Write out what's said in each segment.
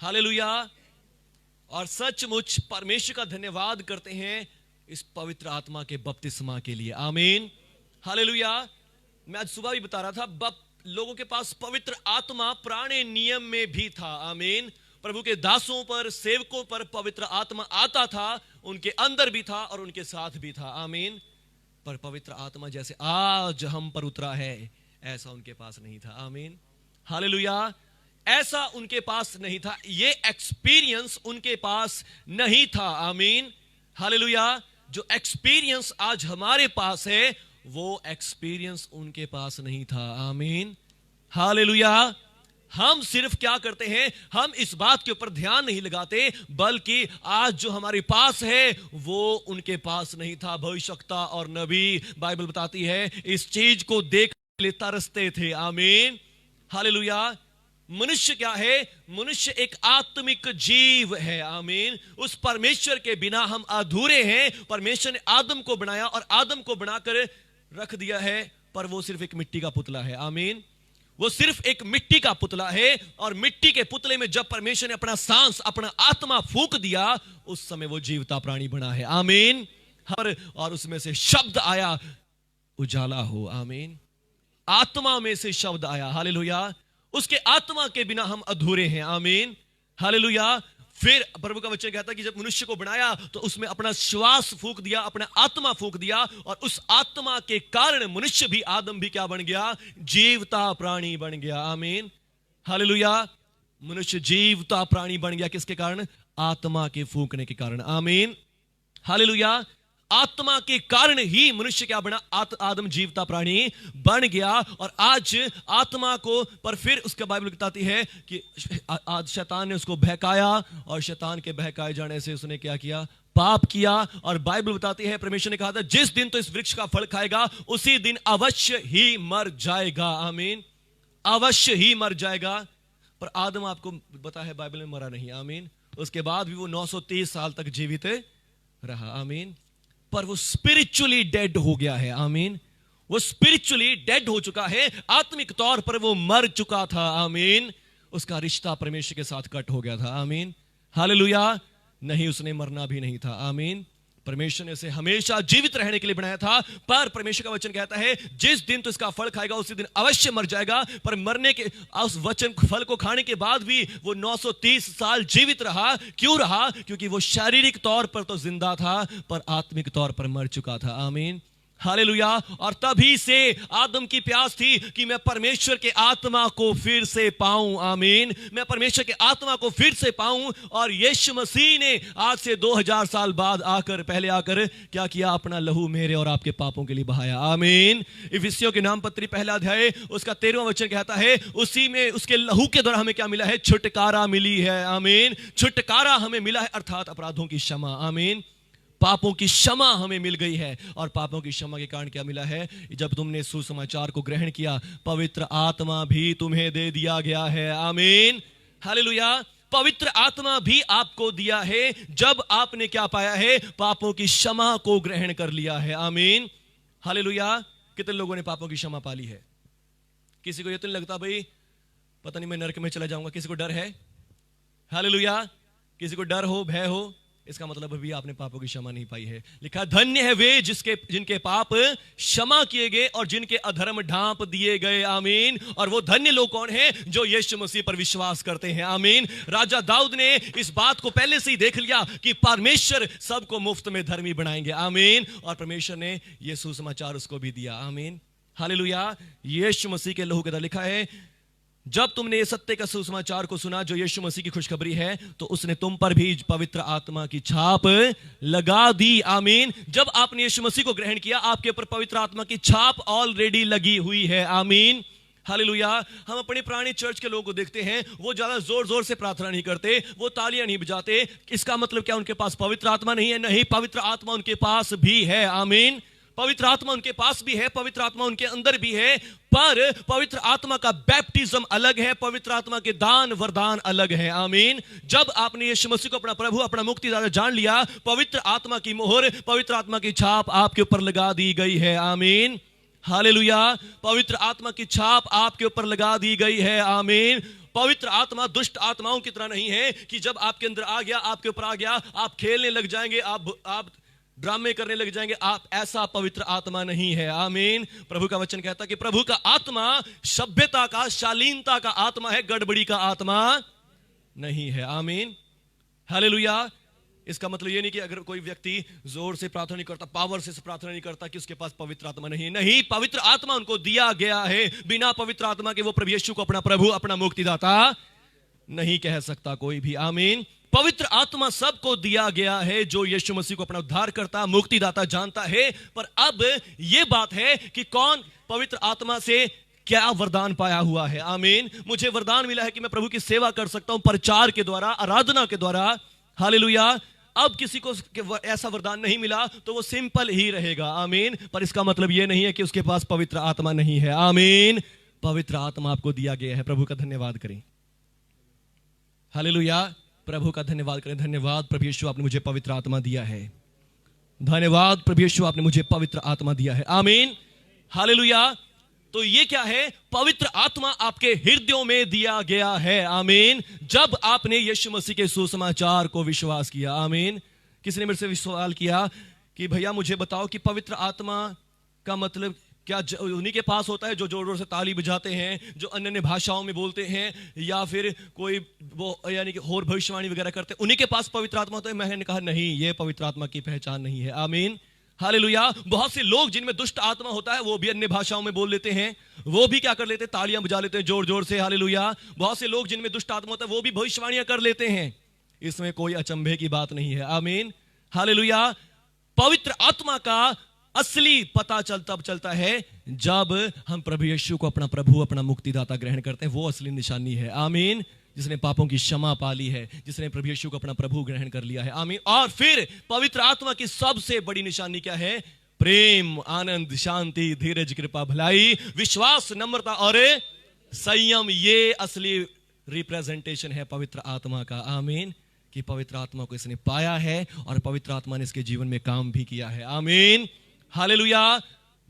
Hallelujah. और सचमुच परमेश्वर का धन्यवाद करते हैं इस पवित्र आत्मा के बपतिस्मा के लिए। आमीन। हालेलुया। मैं आज सुबह भी बता रहा था, लोगों के पास पवित्र आत्मा पुराने नियम में भी था। आमीन। प्रभु के दासों पर, सेवकों पर पवित्र आत्मा आता था, उनके अंदर भी था और उनके साथ भी था। आमीन। पर पवित्र आत्मा जैसे आज हम पर उतरा है, ऐसा उनके पास नहीं था। आमीन। हालेलुया। ऐसा उनके पास नहीं था, ये एक्सपीरियंस उनके पास नहीं था। आमीन। हालेलुया। जो एक्सपीरियंस आज हमारे पास है, वो एक्सपीरियंस उनके पास नहीं था। आमीन। हालेलुया। हम सिर्फ क्या करते हैं, हम इस बात के ऊपर ध्यान नहीं लगाते, बल्कि आज जो हमारे पास है वो उनके पास नहीं था। भविष्यवक्ता और नबी, बाइबल बताती है, इस चीज को देख ले तरसते थे। आमीन। हालेलुया। मनुष्य क्या है? मनुष्य एक आत्मिक जीव है। आमीन। उस परमेश्वर के बिना हम अधूरे हैं। परमेश्वर ने आदम को बनाया और आदम को बनाकर रख दिया है, पर वो सिर्फ एक मिट्टी का पुतला है। आमीन। वो सिर्फ एक मिट्टी का पुतला है, और मिट्टी के पुतले में जब परमेश्वर ने अपना सांस, अपना आत्मा फूंक दिया, उस समय वो जीवता प्राणी बना है। आमीन। और उसमें से शब्द आया, उजाला हो। आमीन। आत्मा में से शब्द आया। हालेलुया। उसके आत्मा के बिना हम अधूरे हैं। आमीन। हालेलुया। फिर प्रभु का वचन कहता है कि जब मनुष्य को बनाया तो उसमें अपना श्वास फूंक दिया, अपना आत्मा फूंक दिया, और उस आत्मा के कारण मनुष्य भी, आदम भी क्या बन गया? जीवता प्राणी बन गया। आमीन। हालेलुया। मनुष्य जीवता प्राणी बन गया किसके कारण? आत्मा के फूंकने के कारण। आमीन। हालेलुया। आत्मा के कारण ही मनुष्य क्या बना? आदम जीवता प्राणी बन गया। और आज आत्मा को, पर फिर उसका बाइबल बताती है कि आज शैतान ने उसको बहकाया, और शैतान के बहकाए जाने से उसने क्या किया? पाप किया। और बाइबल बताती है, परमेश्वर ने कहा था, जिस दिन तो इस वृक्ष का फल खाएगा उसी दिन अवश्य ही मर जाएगा। आमीन। अवश्य ही मर जाएगा। पर आदम, आपको पता है, बाइबल में मरा नहीं। आमीन। उसके बाद भी वो 930 साल तक जीवित रहा। आमीन। पर वो स्पिरिचुअली डेड हो गया है। आमीन। वो स्पिरिचुअली डेड हो चुका है, आत्मिक तौर पर वो मर चुका था। आमीन। उसका रिश्ता परमेश्वर के साथ कट हो गया था। आमीन। हालेलुया। नहीं, उसने मरना भी नहीं था। आमीन। परमेश्वर ने उसे हमेशा जीवित रहने के लिए बनाया था, पर परमेश्वर का वचन कहता है, जिस दिन तो इसका फल खाएगा उसी दिन अवश्य मर जाएगा। पर मरने के, उस वचन फल को खाने के बाद भी वो 930 साल जीवित रहा। क्यों रहा? क्योंकि वो शारीरिक तौर पर तो जिंदा था, पर आत्मिक तौर पर मर चुका था। आमीन। हालेलुया। और तभी से आदम की प्यास थी कि मैं परमेश्वर के आत्मा को फिर से पाऊं। आमीन। मैं परमेश्वर के आत्मा को फिर से पाऊं। और यीशु मसीह ने आज से 2000 साल बाद पहले आकर क्या किया? अपना लहू मेरे और आपके पापों के लिए बहाया। आमीन। इफिसियों के नाम पत्री पहला अध्याय उसका 13वां वचन कहता है, उसी में, उसके लहू के द्वारा हमें क्या मिला है? छुटकारा मिली है। आमीन। छुटकारा हमें मिला है, अर्थात अपराधों की क्षमा। आमीन। पापों की क्षमा हमें मिल गई है। और पापों की क्षमा के कारण क्या मिला है? जब तुमने सुसमाचार को ग्रहण किया, पवित्र आत्मा भी तुम्हें दे दिया गया है। आमीन। हालेलुया। पवित्र आत्मा भी आपको दिया है जब आपने क्या पाया है? पापों की क्षमा को ग्रहण कर लिया है। आमीन। हालेलुया। कितने लोगों ने पापों की क्षमा पा ली है? किसी को ये तो नहीं लगता भाई पता नहीं मैं नरक में चला जाऊंगा? किसी को डर है? हालेलुया। किसी को डर हो, भय हो? इसका मतलब अभी आपने पापों की क्षमा नहीं पाई है। लिखा, धन्य है वे जिनके पाप क्षमा किए गए और जिनके अधर्म ढांप दिए गए। आमीन। और वो धन्य लोग कौन हैं? जो यीशु मसीह पर विश्वास करते हैं। आमीन। राजा दाऊद ने इस बात को पहले से ही देख लिया कि परमेश्वर सबको मुफ्त में धर्मी बनाएंगे। आमीन। और परमेश्वर ने यह सुसमाचार उसको भी दिया। आमीन। हालेलुया। यीशु मसीह के लहू के द्वारा लिखा है, जब तुमने ये सत्य का सुसमाचार को सुना जो यीशु मसीह की खुशखबरी है, तो उसने तुम पर भी पवित्र आत्मा की छाप लगा दी। आमीन। जब आपने यीशु मसीह को ग्रहण किया, आपके ऊपर पवित्र आत्मा की छाप ऑलरेडी लगी हुई है। आमीन। हालेलुया। हम अपने पुराने चर्च के लोगों को देखते हैं, वो ज्यादा जोर जोर से प्रार्थना नहीं करते, वो तालियां नहीं बजाते। इसका मतलब क्या? उनके पास पवित्र आत्मा नहीं है? नहीं, पवित्र आत्मा उनके पास भी है। आमीन। पवित्र आत्मा उनके पास भी है, पवित्र आत्मा उनके अंदर भी है, पर पवित्र आत्मा का बैप्टिज्म अलग है, पवित्र आत्मा के दान वरदान अलग है। आमीन। जब आपने यीशु मसीह को अपना प्रभु, अपना मुक्तिदाता जान लिया, पवित्र आत्मा की मोहर, पवित्र आत्मा की छाप आपके ऊपर लगा दी गई है। आमीन। हालेलुया। पवित्र आत्मा की छाप आपके ऊपर लगा दी गई है। आमीन। पवित्र आत्मा दुष्ट आत्माओं की तरह नहीं है कि जब आपके अंदर आ गया, आपके ऊपर आ गया, आप खेलने लग जाएंगे, आप ड्रामे करने लग जाएंगे। आप ऐसा पवित्र आत्मा नहीं है। आमीन। प्रभु का वचन कहता है कि प्रभु का आत्मा सभ्यता का, शालीनता का आत्मा है, गड़बड़ी का आत्मा नहीं है। आमीन, हालेलुया। इसका मतलब ये नहीं कि अगर कोई व्यक्ति जोर से प्रार्थना नहीं करता, पावर से प्रार्थना नहीं करता, कि उसके पास पवित्र आत्मा नहीं। नहीं, पवित्र आत्मा उनको दिया गया है। बिना पवित्र आत्मा के वो प्रभु यीशु को अपना प्रभु, अपना मुक्तिदाता नहीं कह सकता कोई भी। आमीन। पवित्र आत्मा सबको दिया गया है जो यीशु मसीह को अपना उद्धार करता, मुक्तिदाता जानता है। पर अब यह बात है कि कौन पवित्र आत्मा से क्या वरदान पाया हुआ है। आमीन। मुझे वरदान मिला है कि मैं प्रभु की सेवा कर सकता हूं प्रचार के द्वारा, आराधना के द्वारा। हालेलुया। अब किसी को ऐसा वरदान नहीं मिला तो वो सिंपल ही रहेगा। आमीन। पर इसका मतलब यह नहीं है कि उसके पास पवित्र आत्मा नहीं है। आमीन। पवित्र आत्मा आपको दिया गया है। प्रभु का धन्यवाद करें। हालेलुया। प्रभु का धन्यवाद करें। धन्यवाद प्रभु यीशु, आपने मुझे पवित्र आत्मा दिया है। धन्यवाद प्रभु यीशु, आपने मुझे पवित्र आत्मा दिया है। आमीन, हालेलुया। तो ये क्या है? पवित्र आत्मा आपके हृदयों में दिया गया है। आमीन। जब आपने यीशु मसीह के सुसमाचार को विश्वास किया। आमीन। किसी ने मेरे से सवाल किया कि भैया मुझे बताओ कि पवित्र आत्मा का मतलब क्या उन्हीं के पास होता है जो जोर जोर से ताली बजाते हैं, जो अन्य भाषाओं में बोलते हैं, या फिर कोई वो यानी कि होर भविष्यवाणी वगैरह करते हैं, उन्हीं के पास पवित्र आत्मा होता है? मैंने कहा नहीं, ये पवित्र आत्मा की पहचान नहीं है। आमीन, हालेलुया। बहुत से लोग जिनमें दुष्ट आत्मा होता है वो भी अन्य भाषाओं में बोल लेते हैं, वो भी क्या कर लेते हैं? तालियां बजा लेते हैं जोर जोर से। हालेलुया। बहुत से लोग जिनमें दुष्ट आत्मा होता है वो भी भविष्यवाणियां कर लेते हैं। इसमें कोई अचंभे की बात नहीं है। आमीन, हालेलुया। पवित्र आत्मा का असली पता तब चलता है जब हम प्रभु यीशु को अपना प्रभु, अपना मुक्तिदाता ग्रहण करते हैं। वो असली निशानी है। आमीन। जिसने पापों की क्षमा पा ली है, जिसने प्रभु यीशु को अपना प्रभु ग्रहण कर लिया है। आमीन। और फिर पवित्र आत्मा की सबसे बड़ी निशानी क्या है? प्रेम, आनंद, शांति, धीरज, कृपा, भलाई, विश्वास, नम्रता और संयम। ये असली रिप्रेजेंटेशन है पवित्र आत्मा का। आमीन। कि पवित्र आत्मा को इसने पाया है और पवित्र आत्मा ने इसके जीवन में काम भी किया है। आमीन, हालेलुया।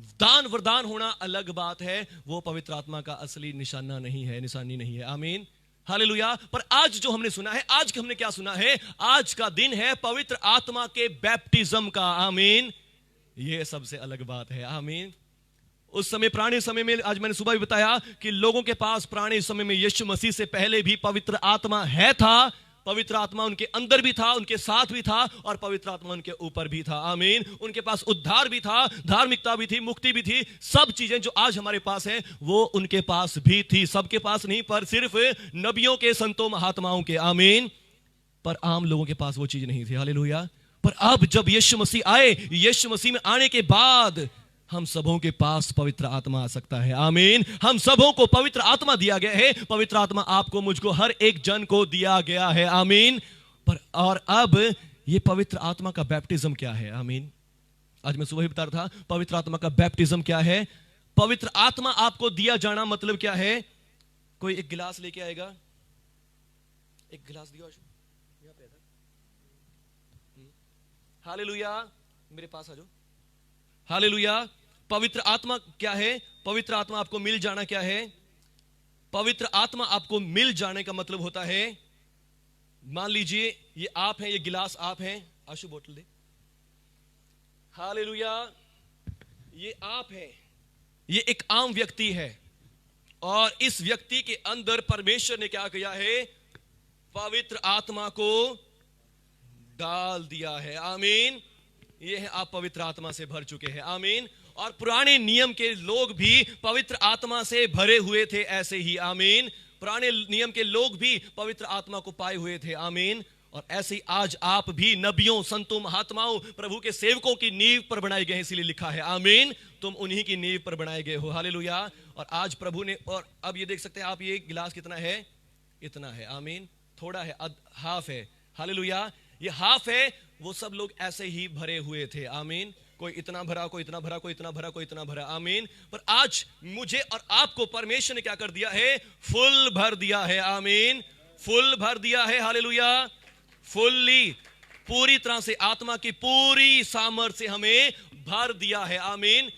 दान वरदान होना अलग बात है, वो पवित्र आत्मा का असली निशाना नहीं है, निशानी नहीं है। आमीन, हालेलुया। पर आज जो हमने सुना है, आज हमने क्या सुना है? आज का दिन है पवित्र आत्मा के बैप्टिज्म का। आमीन। ये सबसे अलग बात है। आमीन। उस समय, पुराने समय में, आज मैंने सुबह भी बताया कि लोगों के पास पुराने समय में यीशु मसीह से पहले भी पवित्र आत्मा है था। पवित्र आत्मा उनके अंदर भी था, उनके साथ भी था, और पवित्र आत्मा उनके ऊपर भी था। आमीन। उनके पास उद्धार भी था, धार्मिकता भी थी, मुक्ति भी थी। सब चीजें जो आज हमारे पास हैं वो उनके पास भी थी। सबके पास नहीं, पर सिर्फ नबियों के, संतों, महात्माओं के। आमीन। पर आम लोगों के पास वो चीज नहीं थी। हालेलुया। पर अब जब यीशु मसीह आए, यीशु मसीह में आने के बाद हम सबों के पास पवित्र आत्मा आ सकता है। आमीन। हम सबों को पवित्र आत्मा दिया गया है। पवित्र आत्मा आपको, मुझको, हर एक जन को दिया गया है। आमीन। पर और अब ये पवित्र आत्मा का बैप्टिज्म क्या है? आमीन। आज मैं सुबह ही बता रहा था पवित्र आत्मा का बैप्टिज्म क्या है। पवित्र आत्मा आपको दिया जाना मतलब क्या है? कोई एक गिलास लेके आएगा, एक गिलास दियो यहां पे। हालेलुया। मेरे पास आ जाओ। हालेलुया। पवित्र आत्मा क्या है? पवित्र आत्मा आपको मिल जाना क्या है? पवित्र आत्मा आपको मिल जाने का मतलब होता है, मान लीजिए ये आप हैं, ये गिलास आप हैं। आशु बोतल दे। हालेलुया। ये आप हैं, ये एक आम व्यक्ति है, और इस व्यक्ति के अंदर परमेश्वर ने क्या किया है? पवित्र आत्मा को डाल दिया है। आमीन। ये है, आप पवित्र आत्मा से भर चुके हैं। आमीन। और पुराने नियम के लोग भी पवित्र आत्मा से भरे हुए थे ऐसे ही। आमीन। पुराने नियम के लोग भी पवित्र आत्मा को पाए हुए थे। आमीन। और ऐसे ही आज आप भी नबियों, संतों, महात्माओं, प्रभु के सेवकों की नींव पर बनाए गए हैं, इसीलिए लिखा है। आमीन। तुम उन्हीं की नींव पर बनाए गए हो। हालेलुया। और आज प्रभु ने, और अब ये देख सकते हैं आप, ये गिलास कितना है? इतना है। आमीन। थोड़ा है, हाफ है। हालेलुया। ये हाफ है, वो सब लोग ऐसे ही भरे हुए थे। आमीन। कोई इतना भरा, कोई इतना भरा, कोई इतना भरा, कोई इतना भरा। आमीन। पर आज मुझे और आपको परमेश्वर ने क्या कर दिया है? फुल भर दिया है। आमीन। फुल भर दिया है। हालेलुया। फुल्ली, पूरी तरह से, आत्मा की पूरी सामर्थ्य से हमें भर दिया है। आमीन।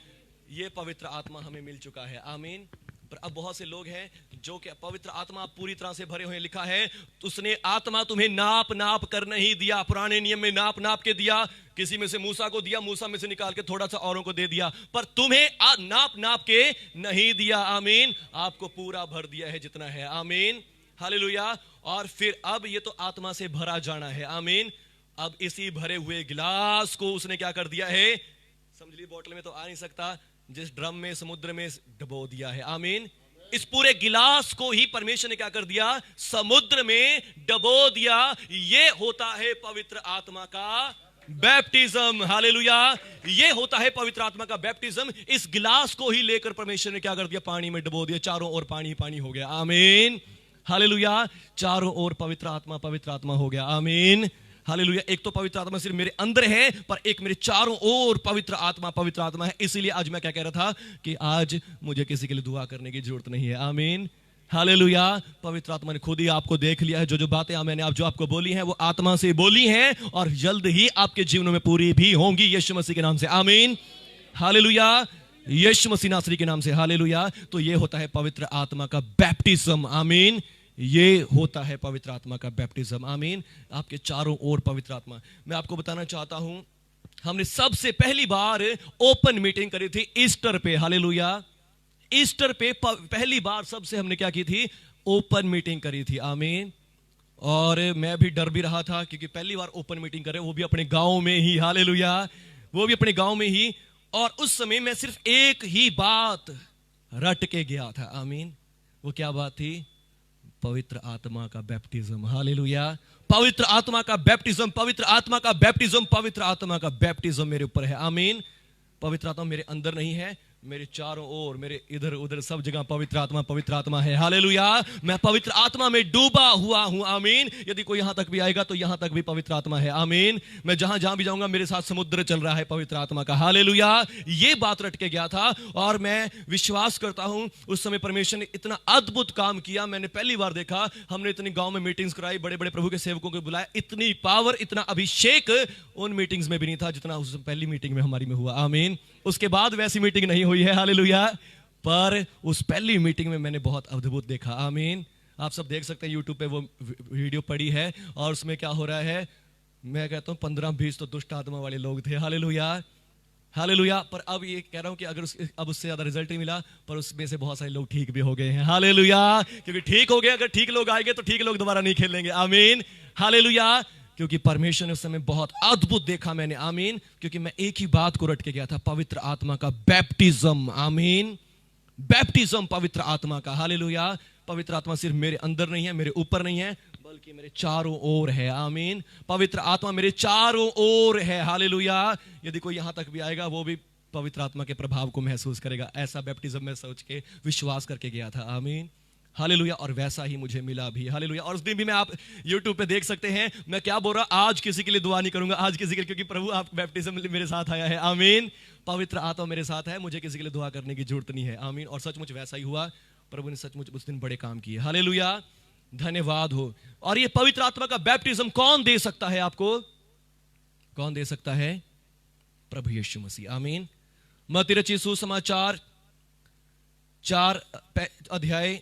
ये पवित्र आत्मा हमें मिल चुका है। आमीन। पर अब बहुत से लोग हैं जो कि पवित्र आत्मा पूरी तरह से भरे हुए, लिखा है उसने आत्मा तुम्हें नाप नाप कर नहीं दिया। पुराने नियम में नाप नाप के दिया, किसी में से मूसा को दिया, मूसा में से निकाल के थोड़ा सा औरों को दे दिया, पर तुम्हें नाप नाप के नहीं दिया। आमीन। आपको पूरा भर दिया है जितना है। आमीन, हालेलुया। और फिर अब ये तो आत्मा से भरा जाना है। आमीन। अब इसी भरे हुए गिलास को उसने क्या कर दिया है, समझ ली, बोतल में तो आ नहीं सकता, जिस ड्रम में समुद्र में डबो दिया है। आमीन। इस पूरे गिलास को ही परमेश्वर ने क्या कर दिया, समुद्र में डबो दिया। ये होता है पवित्र आत्मा का बैप्टिज्म। हालेलुया। ये होता है पवित्र आत्मा का बैप्टिज्म। इस गिलास को ही लेकर परमेश्वर ने क्या कर दिया, पानी में डबो दिया, चारों ओर पानी पानी हो गया। आमीन, हालेलुया। चारों ओर पवित्र आत्मा हो गया। आमीन, हालेलुया। एक तो पवित्र आत्मा सिर्फ मेरे अंदर है, पर एक मेरे चारों ओर पवित्र आत्मा है। इसीलिए आज मैं क्या कह रहा था कि आज मुझे किसी के लिए दुआ करने की जरूरत नहीं है। आमीन, हालेलुया। पवित्र आत्मा ने खुद ही आपको देख लिया है। जो जो बातें मैंने जो आपको बोली हैं वो आत्मा से बोली हैं और जल्द ही आपके जीवनों में पूरी भी होंगी, यीशु मसीह के नाम से। आमीन, हालेलुया। यीशु मसीह नासरी के नाम से। हालेलुया। तो ये होता है पवित्र आत्मा का बैप्टिज्म। आमीन। ये होता है पवित्र आत्मा का बैप्टिज्म। आमीन। आपके चारों ओर पवित्र आत्मा। मैं आपको बताना चाहता हूं, हमने सबसे पहली बार ओपन मीटिंग करी थी ईस्टर पे। हालेलुया। ईस्टर पे पहली बार सबसे हमने क्या की थी, ओपन मीटिंग करी थी। आमीन। और मैं भी डर भी रहा था क्योंकि पहली बार ओपन मीटिंग करे, वो भी अपने गांव में ही। हालेलुया। वो भी अपने गांव में ही। और उस समय मैं सिर्फ एक ही बात रट के गया था। आमीन। वो क्या बात थी, पवित्र आत्मा का बैप्टिज्म। हालेलुया। पवित्र आत्मा का बैप्टिज्म, पवित्र आत्मा का बैप्टिज्म, पवित्र आत्मा का बैप्टिज्म मेरे ऊपर है। आमीन। पवित्र आत्मा मेरे अंदर नहीं है, मेरे चारों ओर, मेरे इधर उधर सब जगह पवित्र आत्मा है। हालेलुया। मैं पवित्र आत्मा में डूबा हुआ हूं। आमीन। यदि कोई यहां तक भी आएगा तो यहां तक भी पवित्र आत्मा है। आमीन। मैं जहां जहां भी जाऊंगा मेरे साथ समुद्र चल रहा है पवित्र आत्मा का। हालेलुया। ये बात रट के गया था और मैं विश्वास करता हूं उस समय परमेश्वर ने इतना अद्भुत काम किया। मैंने पहली बार देखा, हमने इतनी गांव में मीटिंग्स कराई, बड़े बड़े प्रभु के सेवकों को बुलाया, इतनी पावर, इतना अभिषेक उन मीटिंग्स में भी नहीं था जितना उस पहली मीटिंग में हमारी में हुआ। आमीन। उसके बाद वैसी मीटिंग नहीं हुई है। हालेलुया। पर उस पहली मीटिंग में मैंने बहुत अद्भुत देखा। आमीन। आप सब देख सकते हैं यूट्यूब पे वो वीडियो पड़ी है और उसमें क्या हो रहा है, मैं कहता हूं 15-20 तो दुष्ट आत्मा वाले लोग थे। हालेलुया। हालेलुया। पर अब ये कह रहा हूं कि अगर अब उससे ज्यादा रिजल्ट नहीं मिला, पर उसमें से बहुत सारे लोग ठीक भी हो गए हैं। हालेलुया। क्योंकि ठीक हो गए, अगर ठीक लोग आएंगे तो ठीक लोग दोबारा नहीं खेलेंगे। आमीन, हालेलुया। क्योंकि परमेश्वर ने उस समय बहुत अद्भुत देखा मैंने। आमीन। क्योंकि मैं एक ही बात को रट के गया था, पवित्र आत्मा का बैप्टिज्म। आमीन। बैप्टिज्म पवित्र आत्मा का। हालेलुया। पवित्र आत्मा सिर्फ मेरे अंदर नहीं है, मेरे ऊपर नहीं है, बल्कि मेरे चारों ओर है। आमीन। पवित्र आत्मा मेरे चारों ओर है। हालेलुया। यदि कोई यहां तक भी आएगा वो भी पवित्र आत्मा के प्रभाव को महसूस करेगा। ऐसा बैप्टिज्म मैं सोच के विश्वास करके गया था। आमीन, हालेलुया। और वैसा ही मुझे मिला भी। हालेलुया। और उस दिन भी मैं आप YouTube पे देख सकते हैं मैं क्या बोल रहा, आज किसी के लिए दुआ नहीं करूंगा, आज किसी के लिए, क्योंकि प्रभु आप बैप्टिज्म मेरे साथ आया है। आमीन। पवित्र आत्मा मेरे साथ है, मुझे किसी के लिए दुआ करने की जरूरत नहीं है। आमीन। और सचमुच वैसा ही हुआ। प्रभु ने सचमुच उस दिन बड़े काम किए। हालेलुया। धन्यवाद हो। और ये पवित्र आत्मा का बैप्टिज्म कौन दे सकता है आपको, कौन दे सकता है? प्रभु यीशु मसीह। आमीन। मत्ती रचित सुसमाचार 4 अध्याय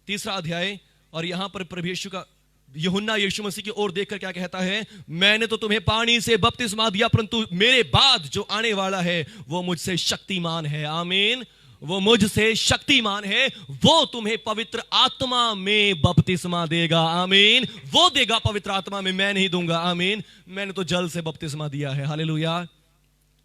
3 अध्याय, और यहां पर प्रभु यीशु का यूहन्ना यीशु मसीह की ओर देखकर क्या कहता है, मैंने तो तुम्हें पानी से बपतिस्मा दिया, परंतु मेरे बाद जो आने वाला है वो मुझसे शक्तिमान है। आमीन। वो मुझसे शक्तिमान है, वो तुम्हें पवित्र आत्मा में बपतिस्मा देगा। आमीन। वो देगा पवित्र आत्मा में, मैं नहीं दूंगा। आमीन। मैंने तो जल से बपतिस्मा दिया है। हालेलुया।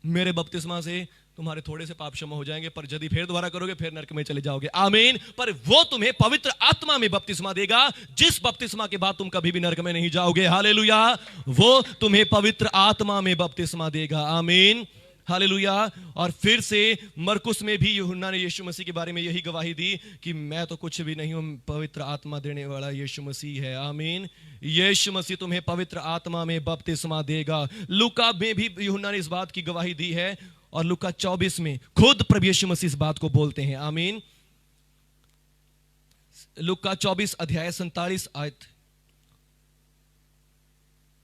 मेरे बपतिस्मा से तुम्हारे थोड़े से पाप क्षमा हो जाएंगे, पर यदि फिर दोबारा करोगे फिर नरक में चले जाओगे। आमीन। पर वो तुम्हें पवित्र आत्मा में बपतिस्मा देगा, जिस बपतिस्मा के बाद तुम कभी भी नरक में नहीं जाओगे। हालेलुया। वो तुम्हें पवित्र आत्मा में बपतिस्मा देगा। आमीन। हालेलुया। और फिर से मरकुस में भी यूहन्ना ने यीशु मसीह के बारे में यही गवाही दी कि मैं तो कुछ भी नहीं हूं, पवित्र आत्मा देने वाला यीशु मसीह है। आमीन। यीशु मसीह तुम्हें पवित्र आत्मा में बपतिस्मा देगा। लूका में भी यूहन्ना ने इस बात की गवाही दी है, और लूका 24 में खुद प्रभु यीशु मसीह इस बात को बोलते हैं। आमीन। लूका 24 अध्याय 47 आयत,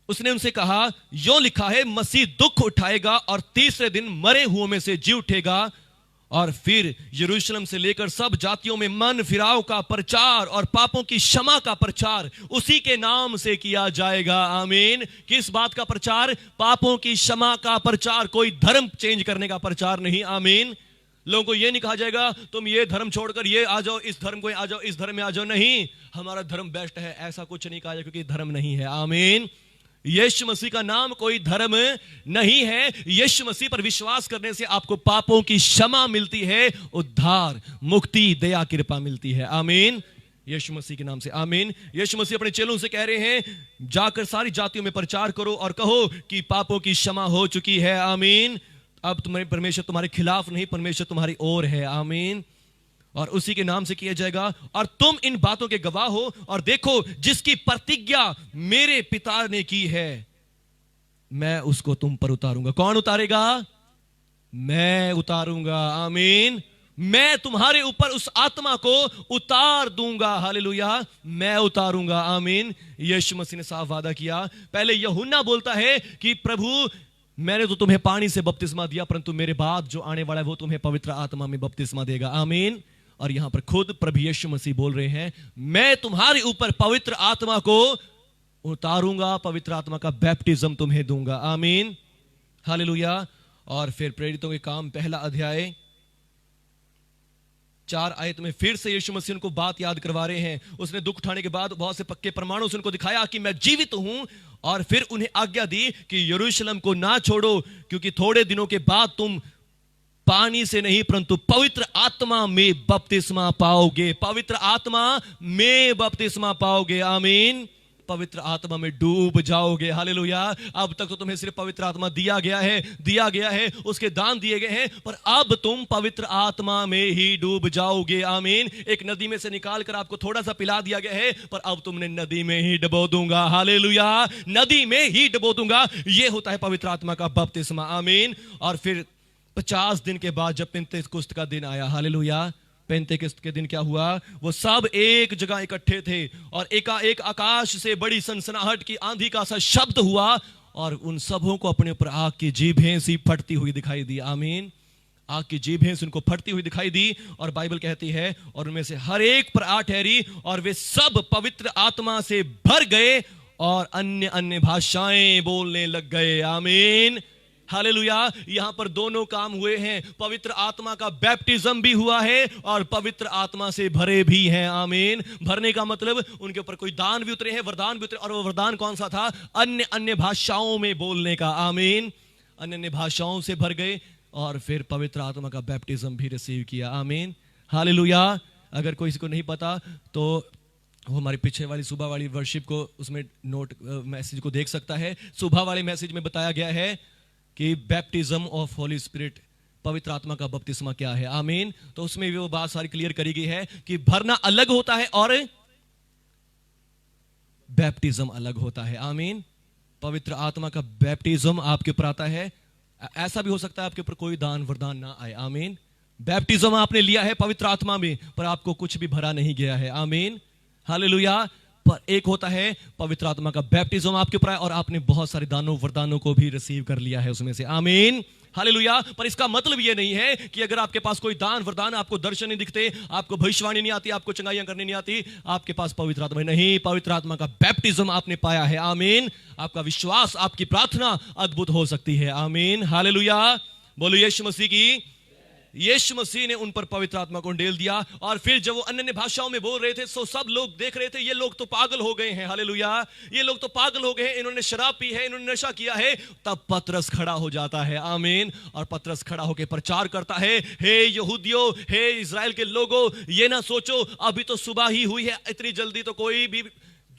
उसने उनसे कहा, यो लिखा है मसीह दुख उठाएगा और तीसरे दिन मरे हुओं में से जी उठेगा, और फिर यरूशलेम से लेकर सब जातियों में मन फिराव का प्रचार और पापों की क्षमा का प्रचार उसी के नाम से किया जाएगा। आमीन। किस बात का प्रचार? पापों की क्षमा का प्रचार, कोई धर्म चेंज करने का प्रचार नहीं। आमीन। लोगों को यह नहीं कहा जाएगा तुम ये धर्म छोड़कर ये आ जाओ, इस धर्म को आ जाओ, इस धर्म में आ जाओ। नहीं, हमारा धर्म बेस्ट है, ऐसा कुछ नहीं कहा जाए, क्योंकि धर्म नहीं है। आमीन। यीशु मसीह का नाम कोई धर्म नहीं है। यीशु मसीह पर विश्वास करने से आपको पापों की क्षमा मिलती है, उद्धार, मुक्ति, दया, कृपा मिलती है। आमीन। यीशु मसीह के नाम से। आमीन। यीशु मसीह अपने चेलों से कह रहे हैं जाकर सारी जातियों में प्रचार करो और कहो कि पापों की क्षमा हो चुकी है। आमीन। अब तुम्हारे परमेश्वर तुम्हारे खिलाफ नहीं, परमेश्वर तुम्हारी ओर है। आमीन। और उसी के नाम से किया जाएगा। और तुम इन बातों के गवाह हो। और देखो, जिसकी प्रतिज्ञा मेरे पिता ने की है मैं उसको तुम पर उतारूंगा। कौन उतारेगा? मैं उतारूंगा। आमीन। मैं तुम्हारे ऊपर उस आत्मा को उतार दूंगा। हालेलुया। मैं उतारूंगा। आमीन। यीशु मसीह ने साफ वादा किया। पहले यूहन्ना बोलता है कि प्रभु मैंने तो तुम्हें पानी से बपतिस्मा दिया, परंतु मेरे बाद जो आने वाला है वो तुम्हें पवित्र आत्मा में बपतिस्मा देगा। आमीन। और यहां पर खुद प्रभु यीशु मसीह बोल रहे हैं मैं तुम्हारे ऊपर पवित्र आत्मा को उतारूंगा, पवित्र आत्मा का बैप्टिज्म तुम्हें दूंगा। आमीन। हालेलुया। और फिर प्रेरितों के काम पहला अध्याय 4 आयत में फिर से यीशु मसीह उनको बात याद करवा रहे हैं। उसने दुख उठाने के बाद बहुत से पक्के प्रमाणों से उनको दिखाया कि मैं जीवित हूं, और फिर उन्हें आज्ञा दी कि यरूशलेम को ना छोड़ो, क्योंकि थोड़े दिनों के बाद तुम पानी से नहीं परंतु पवित्र आत्मा में बपतिस्मा पाओगे। पवित्र आत्मा में बपतिस्मा पाओगे। आमीन। पवित्र आत्मा में डूब जाओगे। हालेलुया। अब तक तो तुम्हें सिर्फ पवित्र आत्मा दिया गया है, उसके दान दिए गए हैं, पर अब तुम पवित्र आत्मा में ही डूब जाओगे। आमीन। एक नदी में से निकाल कर आपको थोड़ा सा पिला दिया गया है, पर अब तुमने नदी में ही डुबो दूंगा। हालेलुया। नदी में ही डुबो दूंगा। यह होता है पवित्र आत्मा का बपतिस्मा। आमीन। और फिर 50 दिन के बाद जब पेंतेकुस्त का दिन आया, हालेलुया, पेंतेकुस्त के दिन क्या हुआ? वो सब एक जगह इकट्ठे थे और एकाएक आकाश से बड़ी सनसनाहट की आंधी का सा शब्द हुआ और उन सबों को अपने ऊपर आग की जीभें सी फटती हुई दिखाई दी। आमीन। आग की जीभें से उनको फटती हुई दिखाई दी और बाइबल कहती है और उनमें से हर एक पर आ ठहरी और वे सब पवित्र आत्मा से भर गए और अन्य अन्य भाषाएं बोलने लग गए। आमीन। हालेलुया। यहां पर दोनों काम हुए हैं। पवित्र आत्मा का बैप्टिज्म भी हुआ है और पवित्र आत्मा से भरे भी हैं। आमीन। भरने का मतलब उनके ऊपर कोई दान भी उतरे हैं, वरदान भी उतरे। और वो वरदान कौन सा था? अन्य अन्य भाषाओं में बोलने का। आमीन। अन्य अन्य भाषाओं से भर गए और फिर पवित्र आत्मा का बैप्टिज्म भी रिसीव किया। आमीन। हालेलुया। अगर कोई इसको नहीं पता तो वो हमारी पीछे वाली सुबह वाली वर्शिप को उसमें नोट मैसेज को देख सकता है। सुबह वाले मैसेज में बताया गया है कि बैप्टिज्म ऑफ होली स्पिरिट, पवित्र आत्मा का बपतिस्मा क्या है। आमीन। तो उसमें भी वो बात सारी क्लियर करी गई है कि भरना अलग होता है और बैप्टिज्म अलग होता है। आमीन। पवित्र आत्मा का बैप्टिज्म आपके ऊपर आता है। ऐसा भी हो सकता है आपके ऊपर कोई दान वरदान ना आए। आमीन। बैप्टिज्म आपने लिया है पवित्र आत्मा में, पर आपको कुछ भी भरा नहीं गया है। आमीन। हालेलुया। पर एक होता है पवित्र आत्मा का बैप्टिज्म आपके ऊपर है और आपने बहुत सारे दानों वरदानों को भी रिसीव कर लिया है उसमें से। आमीन। हालेलुया। पर इसका मतलब ये नहीं है कि अगर आपके पास कोई दान वरदान, आपको दर्शन नहीं दिखते, आपको भविष्यवाणी नहीं आती, आपको चंगाइयां करनी नहीं आती, आपके पास पवित्र आत्मा नहीं, पवित्र आत्मा का बैप्टिज्म आपने पाया है। आमीन। आपका विश्वास, आपकी प्रार्थना अद्भुत हो सकती है। आमीन। हालेलुया। बोलो यीशु मसीह की। यीशु मसीह ने उन पर पवित्र आत्मा को डेल दिया और फिर जब वो अन्य भाषाओं में बोल रहे थे तो सब लोग देख रहे थे ये लोग तो पागल हो गए हैं। हालेलुया। ये लोग तो पागल हो गए हैं, इन्होंने शराब पी है, इन्होंने नशा किया है। तब पतरस खड़ा हो जाता है। आमीन। और पतरस खड़ा होकर प्रचार करता है, हे यहूदियों, हे इजराइल के लोगों, ये ना सोचो अभी तो सुबह ही हुई है, इतनी जल्दी तो कोई भी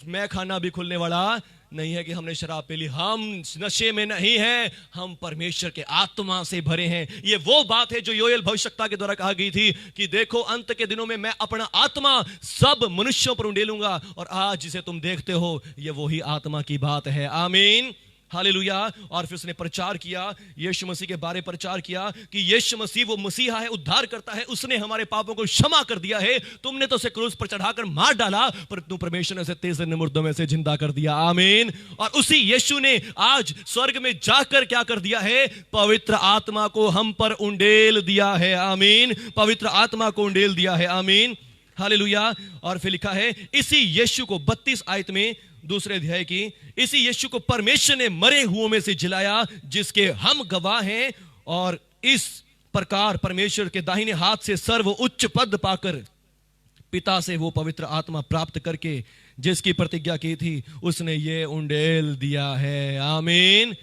मैं खाना भी खुलने वाला नहीं है कि हमने शराब पी ली। हम नशे में नहीं हैं, हम परमेश्वर के आत्मा से भरे हैं। ये वो बात है जो योएल भविष्यवक्ता के द्वारा कहा गई थी कि देखो अंत के दिनों में मैं अपना आत्मा सब मनुष्यों पर उंडेलूंगा। और आज जिसे तुम देखते हो ये वही आत्मा की बात है। आमीन। हालेलुया। और फिर उसने प्रचार किया, यीशु मसीह के बारे प्रचार किया कि यीशु मसीह वो मसीहा है, उद्धार करता है, उसने हमारे पापों को क्षमा कर दिया है। तुमने तो उसे क्रूस पर चढ़ाकर मार डाला, पर तू परमेश्वर ने उसे तीसरे दिन मुर्दों में से जिंदा कर दिया। आमीन। और उसी यीशु ने आज स्वर्ग में जाकर क्या कर दिया है? पवित्र आत्मा को हम पर उंडेल दिया है। आमीन। पवित्र आत्मा को उंडेल दिया है। आमीन। हालेलुया। और फिर लिखा है इसी यीशु को 32 आयत में दूसरे अध्याय की, इसी यीशु को परमेश्वर ने मरे हुओं में से जिलाया, जिसके हम गवाह हैं। और इस प्रकार परमेश्वर के दाहिने हाथ से सर्व उच्च पद पाकर पिता से वो पवित्र आत्मा प्राप्त करके जिसकी प्रतिज्ञा की थी, उसने ये उंडेल दिया है। आमीन।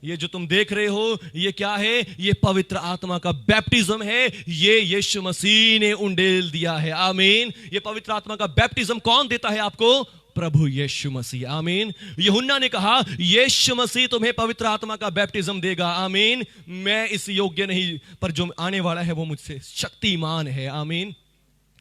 ये जो तुम देख रहे हो, ये क्या है? ये पवित्र आत्मा का बैप्टिज्म है। ये यीशु मसीह ने उंडेल दिया है। आमीन। ये पवित्र आत्मा का बैप्टिज्म कौन देता है आपको? प्रभु यीशु मसीह। आमीन। यूहन्ना ने कहा यीशु मसीह तुम्हें पवित्र आत्मा का बैप्टिज्म देगा। आमीन। मैं इस योग्य नहीं, पर जो आने वाला है वो मुझसे शक्तिमान है। आमीन।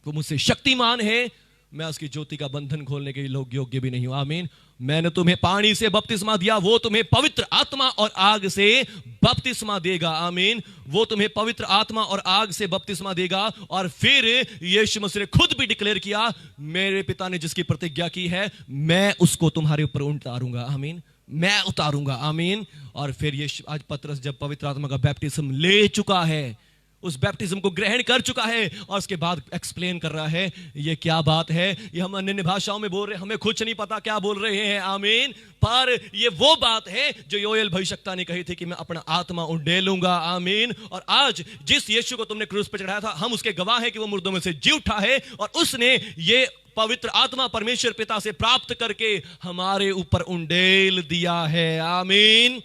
वो मुझसे शक्तिमान है, मैं उसकी ज्योति का बंधन खोलने के लिए योग्य भी नहीं हूं। आमीन। मैंने तुम्हें पानी से बपतिस्मा दिया, वो तुम्हें पवित्र आत्मा और आग से बपतिस्मा देगा। आमीन। वो तुम्हें पवित्र आत्मा और आग से बपतिस्मा देगा। और फिर यीशु मसीह ने खुद भी डिक्लेयर किया, मेरे पिता ने जिसकी प्रतिज्ञा की है, मैं उसको तुम्हारे ऊपर उतारूंगा। आमीन। मैं उतारूंगा। आमीन। और फिर यीशु आज पतरस जब पवित्र आत्मा का बैप्टिज्म ले चुका है, उस बैप्टिज्म को ग्रहण कर चुका है, और उसके बाद एक्सप्लेन कर रहा है ये क्या बात है, ये हम अन्य भाषाओं में बोल रहे हैं, हमें कुछ नहीं पता क्या बोल रहे हैं। आमीन। पर ये वो बात है जो योएल भविष्यवक्ता ने कही थी कि मैं अपना आत्मा उंडेलूंगा। आमीन। और आज जिस यीशु को तुमने क्रूस पर चढ़ाया था, हम उसके गवाह हैं कि वो मुर्दों में से जी उठा है, और उसने ये पवित्र आत्मा परमेश्वर पिता से प्राप्त करके हमारे ऊपर उंडेल दिया है। आमीन।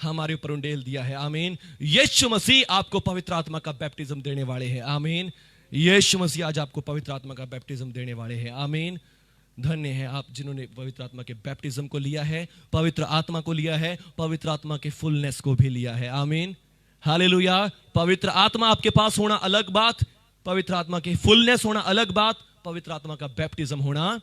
हमारे ऊपर उंडेल दिया है। आमीन। यीशु मसीह आपको पवित्र आत्मा का बैप्टिज्म देने वाले हैं। आमीन। यीशु मसीह आज आपको पवित्र आत्मा का बैप्टिज्म देने वाले हैं। आमीन। धन्य है आप जिन्होंने पवित्र आत्मा के बैप्टिज्म को लिया है, पवित्र आत्मा को लिया है, पवित्र आत्मा के फुलनेस को भी लिया है। आमीन। हालेलुया। पवित्र आत्मा आपके पास होना अलग बात, पवित्र आत्मा के फुलनेस होना अलग बात, पवित्र आत्मा का बैप्टिज्म होना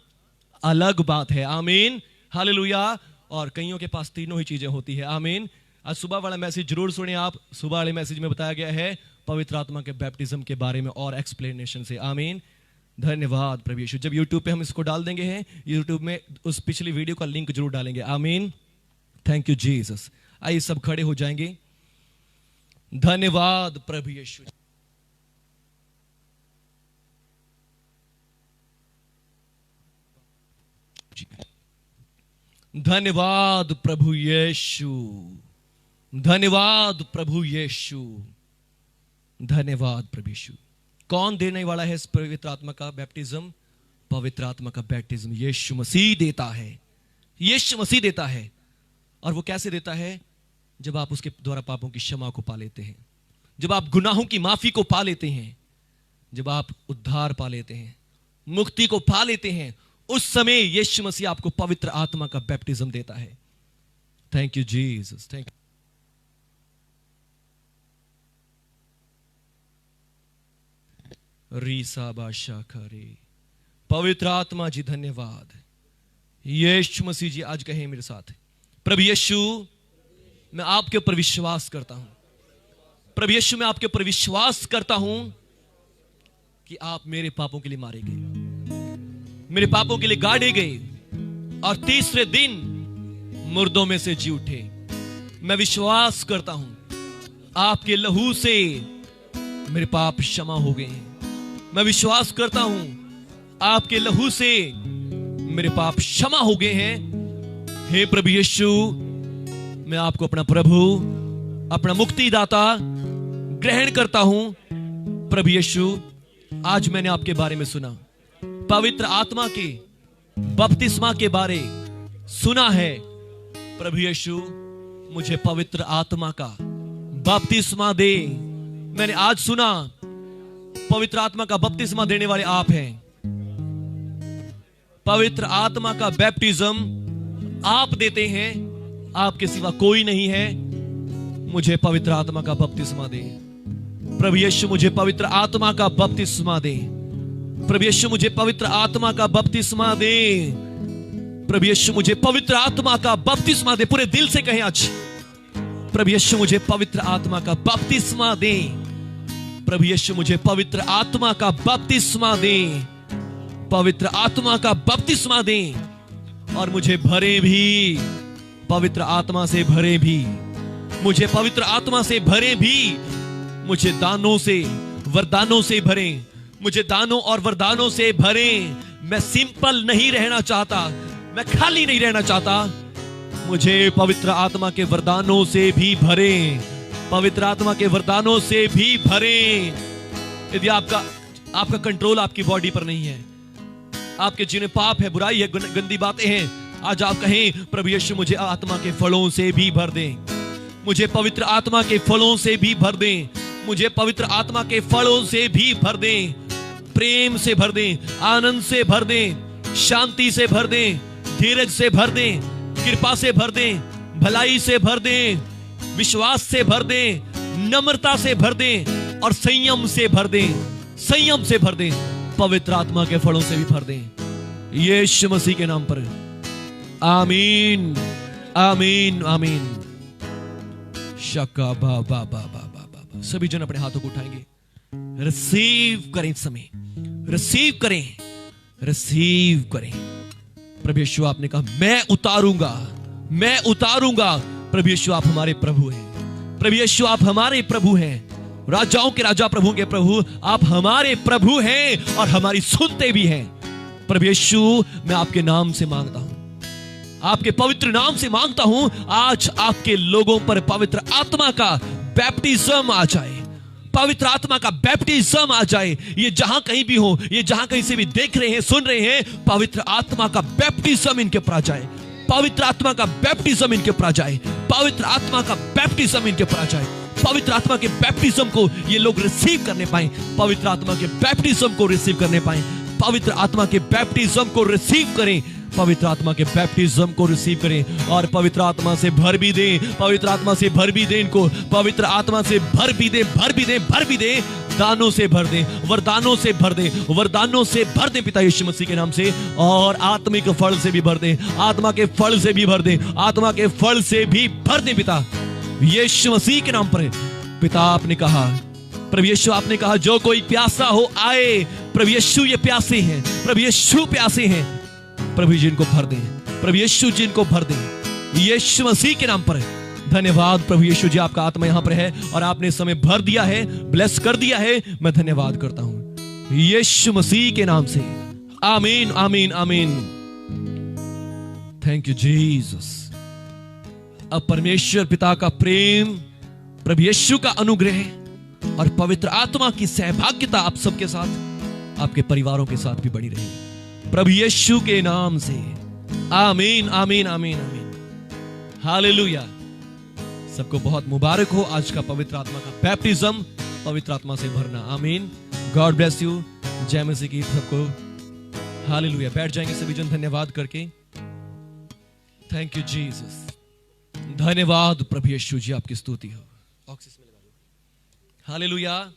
अलग बात है। आमीन। हालेलुया। और कईयों के पास तीनों ही चीजें होती है। आमीन। आज सुबह वाला मैसेज जरूर सुने आप। सुबह वाले मैसेज में बताया गया है पवित्र आत्मा के बैप्टिज्म के बारे में और एक्सप्लेनेशन से। आमीन। धन्यवाद प्रभु यीशु। जब यूट्यूब पे हम इसको डाल देंगे हैं, यूट्यूब में उस पिछली वीडियो का लिंक जरूर डालेंगे। आमीन। Thank you Jesus. आइए सब खड़े हो जाएंगे। धन्यवाद प्रभु यीशु। धन्यवाद प्रभु यीशु। धन्यवाद प्रभु यीशु। धन्यवाद प्रभु यीशु। कौन देने वाला है इस पवित्र आत्मा का बैप्टिज्म? पवित्र आत्मा का बैप्टिज्म यीशु मसीह देता है। यीशु मसीह देता है। और वो कैसे देता है? जब आप उसके द्वारा पापों की क्षमा को पा लेते हैं, जब आप गुनाहों की माफी को पा लेते हैं, जब आप उद्धार पा लेते हैं, मुक्ति को पा लेते हैं, उस समय यीशु मसीह आपको पवित्र आत्मा का बैप्टिज्म देता है। Thank you Jesus. Thank you. रीसा बादशाह खरे। पवित्र आत्मा जी धन्यवाद। यीशु मसीह जी आज कहें मेरे साथ, प्रभु यीशु मैं आपके ऊपर विश्वास करता हूं। प्रभु यीशु मैं आपके ऊपर विश्वास करता हूं कि आप मेरे पापों के लिए मारे गए, मेरे पापों के लिए गाड़े गए, और तीसरे दिन मुर्दों में से जी उठे। मैं विश्वास करता हूं आपके लहू से मेरे पाप क्षमा हो गए हैं। मैं विश्वास करता हूं आपके लहू से मेरे पाप क्षमा हो गए हैं। हे प्रभु यीशु, मैं आपको अपना प्रभु, अपना मुक्तिदाता ग्रहण करता हूं। प्रभु यीशु, आज मैंने आपके बारे में सुना, पवित्र आत्मा के बपतिस्मा के बारे सुना है। प्रभु यीशु, मुझे पवित्र आत्मा का बपतिस्मा दे। मैंने आज सुना पवित्र आत्मा का बपतिस्मा देने वाले आप हैं। पवित्र आत्मा का बैप्टिज्म आप देते हैं, आपके सिवा कोई नहीं है। मुझे पवित्र आत्मा का बपतिस्मा दे। प्रभु यीशु, मुझे पवित्र आत्मा का बपतिस्मा दे। प्रभु यीशु, मुझे पवित्र आत्मा का बपतिस्मा दे। प्रभु यीशु मुझे पवित्र आत्मा का बपतिस्मा दे। पूरे दिल से कहें आज, प्रभु यीशु मुझे पवित्र आत्मा का बपतिस्मा दे। प्रभु यीशु मुझे पवित्र आत्मा का बपतिस्मा दे। पवित्र आत्मा का बपतिस्मा दे और मुझे भरे भी, पवित्र आत्मा से भरे भी, मुझे पवित्र आत्मा से भरे भी, मुझे दानों से वरदानों से भरे, मुझे दानों और वरदानों से भरे। मैं सिंपल नहीं रहना चाहता, मैं खाली नहीं रहना चाहता, मुझे पवित्र आत्मा के वरदानों से भी भरे, पवित्र आत्मा के वरदानों से भी भरे। यदि आपका कंट्रोल आपकी बॉडी पर नहीं है, आपके जिन्हें पाप है, बुराई है, गंदी बातें हैं, आज आप कहें प्रभु यीशु मुझे आत्मा के फलों से भी भर दे, मुझे पवित्र आत्मा के फलों से भी भर दे, मुझे पवित्र आत्मा के फलों से भी भर दे। प्रेम से भर दे, आनंद से भर दे, शांति से भर दे, धीरज से भर दे, कृपा से भर दे, भलाई से भर दे, विश्वास से भर दे, नम्रता से भर दे और संयम से भर दे, संयम से भर दे, पवित्र आत्मा के फलों से भी भर दे, यीशु मसीह के नाम पर। आमीन, आमीन, आमीन। शका बा बा बा बा बा। सभी जन अपने हाथों को उठाएंगे, रिसीव करें इस समय, रिसीव करें, रिसीव करें। प्रभु यीशु आपने कहा मैं उतारूंगा, मैं उतारूंगा। प्रभु यीशु आप हमारे प्रभु हैं, प्रभु यीशु आप हमारे प्रभु हैं, राजाओं के राजा प्रभु के प्रभु आप हमारे प्रभु हैं और हमारी सुनते भी हैं। प्रभु यीशु मैं आपके नाम से मांगता हूं, आपके पवित्र नाम से मांगता हूं, आज आपके लोगों पर पवित्र आत्मा का बैप्टिज्म आ जाए, पवित्र आत्मा का बैप्टिज्म आ जाए। ये जहां कहीं भी हो, ये जहां कहीं से भी देख रहे हैं, सुन रहे हैं, पवित्र आत्मा का बैप्टिज्म इनके ऊपर आ जाए, पवित्र आत्मा का बैप्टिज्म इनके ऊपर आ जाए, पवित्र आत्मा का बैप्टिज्म इनके ऊपर आ जाए। पवित्र आत्मा के बैप्टिज्म को ये लोग रिसीव करने पाए, पवित्र आत्मा के बैप्टिज्म को रिसीव करने पाए, पवित्र आत्मा के बैप्टिज्म को रिसीव करें, पवित्र आत्मा के बैप्टिज्म को रिसीव करें और पवित्र आत्मा से भर भी दें, पवित्र आत्मा से भर भी दें इनको, पवित्र आत्मा से भर भी दें, भर भी दें, भर भी दें, दानों से भर दें, वरदानों से भर दें, वरदानों से भर दें पिता यीशु मसीह के नाम से, और आत्मिक फल से भी भर दें, आत्मा के फल से भी भर दें, आत्मा के फल से भी भर दें पिता यीशु मसीह के नाम पर। पिता आपने कहा, प्रभु यीशु आपने कहा जो कोई प्यासा हो आए। प्रभु यीशु ये प्यासे हैं, प्रभु यीशु प्यासे हैं, प्रभु जी इनको भर दें, प्रभु यीशु जी इनको भर दें यीशु मसीह के नाम पर। धन्यवाद प्रभु यीशु जी, आपका आत्मा यहां पर है और आपने इस समय भर दिया है, ब्लेस कर दिया है, मैं धन्यवाद करता हूं यीशु मसीह के नाम से। आमीन, आमीन, आमीन। Thank you Jesus. अब परमेश्वर पिता का प्रेम, प्रभु यीशु का अनुग्रह और पवित्र आत्मा की सहभागिता आप सबके साथ, आपके परिवारों के साथ भी बनी रही प्रभु यीशु के नाम से। आमीन, आमीन, आमीन, आमीन। हालेलुया। सबको बहुत मुबारक हो आज का पवित्र आत्मा का बैप्टिज्म, पवित्र आत्मा से भरना। आमीन। God bless you. जय मसीह की सबको। हालेलुया। बैठ जाएंगे सभी जन धन्यवाद करके। Thank you Jesus. धन्यवाद प्रभु यीशु जी, आपकी स्तुति हो। हालेलुया।